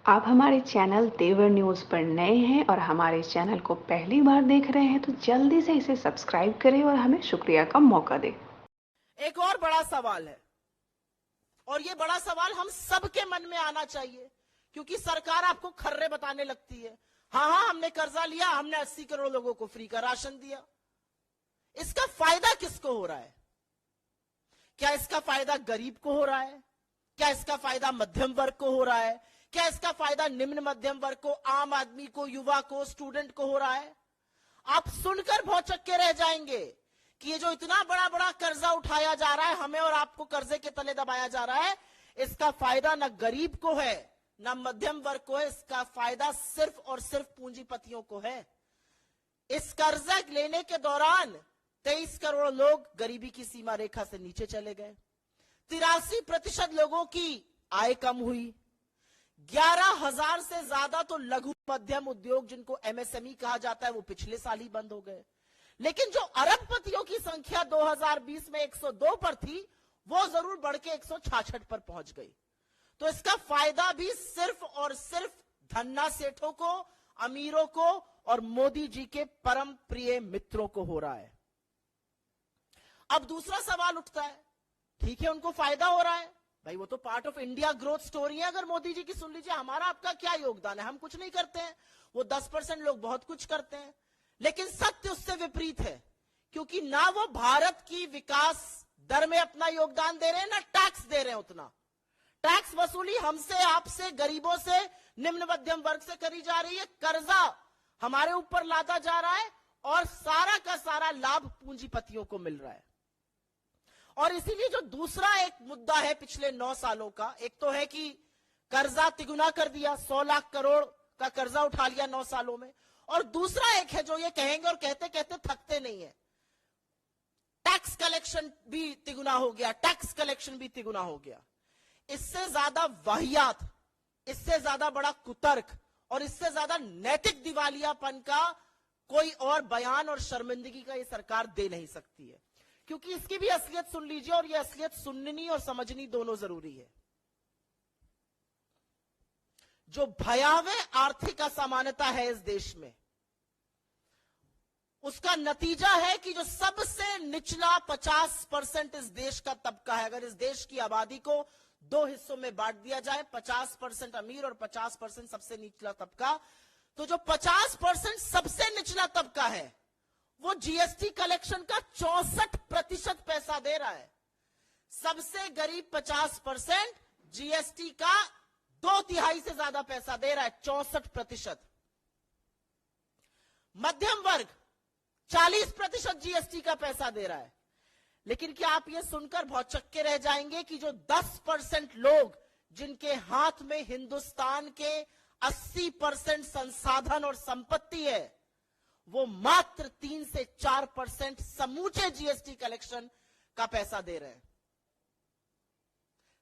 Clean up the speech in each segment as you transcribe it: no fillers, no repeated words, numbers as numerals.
आप हमारे चैनल तेवर न्यूज़ पर नए हैं और हमारे चैनल को पहली बार देख रहे हैं तो जल्दी से इसे सब्सक्राइब करें और हमें शुक्रिया का मौका दें। एक और बड़ा सवाल है और ये बड़ा सवाल हम सबके मन में आना चाहिए, क्योंकि सरकार आपको खर्रे बताने लगती है। हाँ, हमने कर्जा लिया, हमने 80 करोड़ लोगों को फ्री का राशन दिया। इसका फायदा किसको हो रहा है? क्या इसका फायदा गरीब को हो रहा है? क्या इसका फायदा मध्यम वर्ग को हो रहा है? क्या इसका फायदा निम्न मध्यम वर्ग को, आम आदमी को, युवा को, स्टूडेंट को हो रहा है? आप सुनकर भौचक्के रह जाएंगे कि ये जो इतना बड़ा बड़ा कर्जा उठाया जा रहा है, हमें और आपको कर्जे के तले दबाया जा रहा है, इसका फायदा न गरीब को है न मध्यम वर्ग को है। इसका फायदा सिर्फ और सिर्फ पूंजीपतियों को है। इस कर्जा लेने के दौरान 23 करोड़ लोग गरीबी की सीमा रेखा से नीचे चले गए। 83% लोगों की आय कम हुई। 11,000 से ज्यादा तो लघु मध्यम उद्योग, जिनको एमएसएमई कहा जाता है, वो पिछले साल ही बंद हो गए। लेकिन जो अरबपतियों की संख्या 2020 में 102 पर थी, वो जरूर बढ़ के 166 पर पहुंच गई। तो इसका फायदा भी सिर्फ और सिर्फ धन्ना सेठों को, अमीरों को और मोदी जी के परम प्रिय मित्रों को हो रहा है। अब दूसरा सवाल उठता है, ठीक है उनको फायदा हो रहा है, भाई वो तो part of India growth story है। अगर मोदी जी की सुन लीजिए, हमारा आपका क्या योगदान है? हम कुछ नहीं करते हैं। वो 10% लोग बहुत कुछ करते हैं। लेकिन सत्य उससे विपरीत है, क्योंकि ना वो भारत की विकास दर में अपना योगदान दे रहे हैं, ना टैक्स दे रहे हैं उतना। टैक्स वसूली हमसे, आपसे, गरीबों से, निम्न मध्यम वर्ग से करी जा रही है। कर्जा हमारे ऊपर लादा जा रहा है और सारा का सारा लाभ पूंजीपतियों को मिल रहा है। और इसीलिए जो दूसरा एक मुद्दा है पिछले 9 सालों का, एक तो है कि कर्जा तिगुना कर दिया, 100 लाख करोड़ का कर्जा उठा लिया 9 सालों में। और दूसरा एक है जो ये कहेंगे और कहते कहते थकते नहीं है, टैक्स कलेक्शन भी तिगुना हो गया, टैक्स कलेक्शन भी तिगुना हो गया। इससे ज्यादा वाहियात, इससे ज्यादा बड़ा कुतर्क और इससे ज्यादा नैतिक दिवालियापन का कोई और बयान और शर्मिंदगी का ये सरकार दे नहीं सकती है। क्योंकि इसकी भी असलियत सुन लीजिए, और ये असलियत सुननी और समझनी दोनों जरूरी है। जो भयावह आर्थिक असमानता है इस देश में, उसका नतीजा है कि जो सबसे निचला 50% इस देश का तबका है, अगर इस देश की आबादी को 2 हिस्सों में बांट दिया जाए, 50% अमीर और 50% सबसे निचला तबका, तो जो 50% सबसे निचला तबका है वो जीएसटी कलेक्शन का 64% पैसा दे रहा है। सबसे गरीब 50% जीएसटी का 2/3 से ज्यादा पैसा दे रहा है, 64%। मध्यम वर्ग 40% जीएसटी का पैसा दे रहा है। लेकिन क्या आप ये सुनकर भौचक्के रह जाएंगे कि जो 10% लोग, जिनके हाथ में हिंदुस्तान के 80% संसाधन और संपत्ति है, वो मात्र 3 से 4% समूचे जीएसटी कलेक्शन का पैसा दे रहे हैं।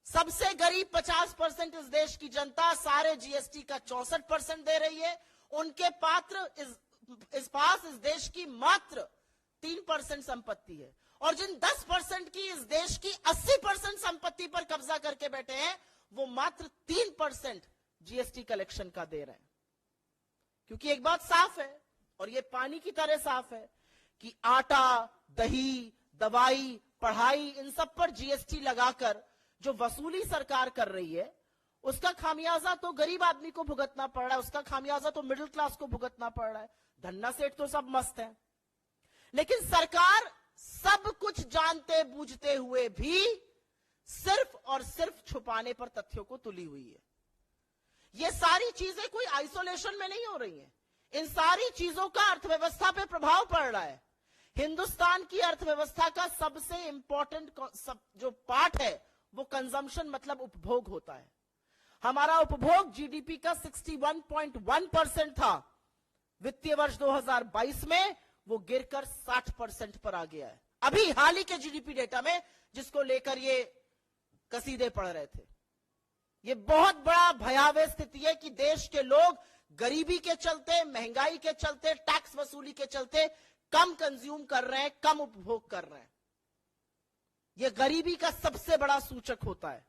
सबसे गरीब 50% इस देश की जनता सारे जीएसटी का 64% दे रही है। उनके पास इस देश की मात्र 3% संपत्ति है। और जिन 10% की इस देश की 80% संपत्ति पर कब्जा करके बैठे हैं, वो मात्र 3% जीएसटी कलेक्शन का दे रहे हैं। क्योंकि एक बात साफ है, और ये पानी की तरह साफ है, कि आटा, दही, दवाई, पढ़ाई, इन सब पर जीएसटी लगाकर जो वसूली सरकार कर रही है, उसका खामियाजा तो गरीब आदमी को भुगतना पड़ रहा है, उसका खामियाजा तो मिडिल क्लास को भुगतना पड़ रहा है। धन्ना सेठ तो सब मस्त है। लेकिन सरकार सब कुछ जानते बूझते हुए भी सिर्फ और सिर्फ छुपाने पर तथ्यों को तुली हुई है। ये सारी चीजें कोई आइसोलेशन में नहीं हो रही हैं। इन सारी चीजों का अर्थव्यवस्था पे प्रभाव पड़ रहा है। हिंदुस्तान की अर्थव्यवस्था का सबसे इंपॉर्टेंट जो पार्ट है, वो कंजम्पशन मतलब उपभोग होता है। हमारा उपभोग जीडीपी का 61.1% था वित्तीय वर्ष 2022 में, वो गिरकर 60% पर आ गया है। अभी हाल ही के जीडीपी डेटा में, जिसको लेकर ये कसीदे पढ़ रहे थे। ये बहुत बड़ा भयावह स्थिति है कि देश के लोग गरीबी के चलते, महंगाई के चलते, टैक्स वसूली के चलते कम कंज्यूम कर रहे हैं, कम उपभोग कर रहे हैं। यह गरीबी का सबसे बड़ा सूचक होता है।